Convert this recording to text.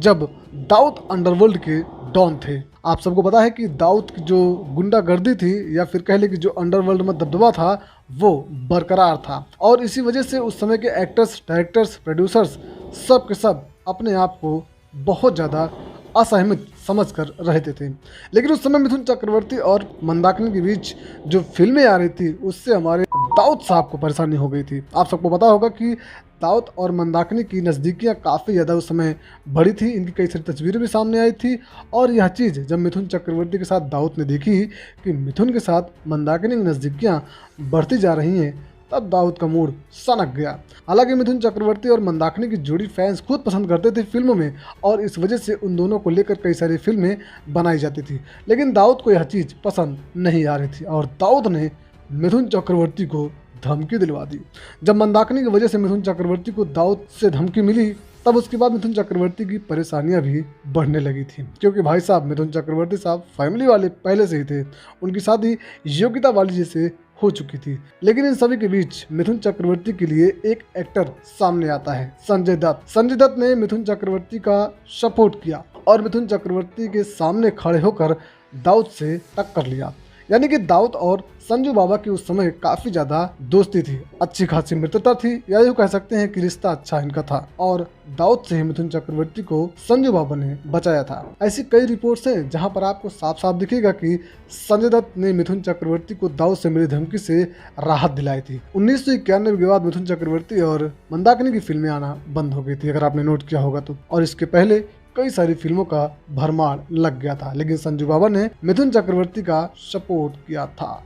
जब दाऊद अंडरवर्ल्ड के डॉन थे। आप सबको पता है कि दाऊद की जो गुंडागर्दी थी या फिर कह ले कि जो अंडरवर्ल्ड में दबदबा था वो बरकरार था, और इसी वजह से उस समय के एक्टर्स, डायरेक्टर्स, प्रोड्यूसर्स सब के सब अपने आप को बहुत ज़्यादा असहमित समझ कर रहते थे। लेकिन उस समय मिथुन चक्रवर्ती और मंदाकिनी के बीच जो फिल्में आ रही थी उससे हमारे दाऊद साहब को परेशानी हो गई थी। आप सबको पता होगा कि दाऊद और मंदाकिनी की नज़दीकियाँ काफ़ी ज़्यादा उस समय बढ़ी थी, इनकी कई सारी तस्वीरें भी सामने आई थी। और यह चीज़ जब मिथुन चक्रवर्ती के साथ दाऊद ने देखी कि मिथुन के साथ मंदाकिनी की नज़दीकियाँ बढ़ती जा रही हैं, तब दाऊद का मूड सनक गया। हालांकि मिथुन चक्रवर्ती और मंदाकिनी की जोड़ी फैंस खुद पसंद करते थे फिल्मों में, और इस वजह से उन दोनों को लेकर कई सारी फिल्में बनाई जाती थी। लेकिन दाऊद को यह चीज़ पसंद नहीं आ रही थी और दाऊद ने मिथुन चक्रवर्ती को धमकी दिलवा दी। जब मंदाकिनी की वजह से मिथुन चक्रवर्ती को दाऊद से धमकी मिली, तब उसके बाद मिथुन चक्रवर्ती की परेशानियां भी बढ़ने लगी थी, क्योंकि भाई साहब मिथुन चक्रवर्ती साहब फैमिली वाले पहले से ही थे, उनकी शादी योग्यता वाली जैसे हो चुकी थी। लेकिन इन सभी के बीच मिथुन चक्रवर्ती के लिए एक एक्टर सामने आता है, संजय दत्त। संजय दत्त ने मिथुन चक्रवर्ती का सपोर्ट किया और मिथुन चक्रवर्ती के सामने खड़े होकर दाऊद से टक्कर लिया। यानी कि दाऊद और संजू बाबा की उस समय काफ़ी ज़्यादा दोस्ती थी, अच्छी खासी मित्रता थी, या यूँ कह सकते हैं कि रिश्ता अच्छा इनका था। और दाऊद से ही मिथुन चक्रवर्ती को संजू बाबा ने बचाया था। ऐसी कई रिपोर्ट्स हैं जहां पर आपको साफ साफ दिखेगा कि संजय दत्त ने मिथुन चक्रवर्ती को दाऊद से मिली धमकी से राहत दिलाई थी। 1991 के बाद मिथुन चक्रवर्ती और मंदाकिनी की फिल्में आना बंद हो गई थी, अगर आपने नोट किया होगा तो। और इसके पहले कई सारी फिल्मों का भरमार लग गया था, लेकिन संजू बाबा ने मिथुन चक्रवर्ती का सपोर्ट किया था।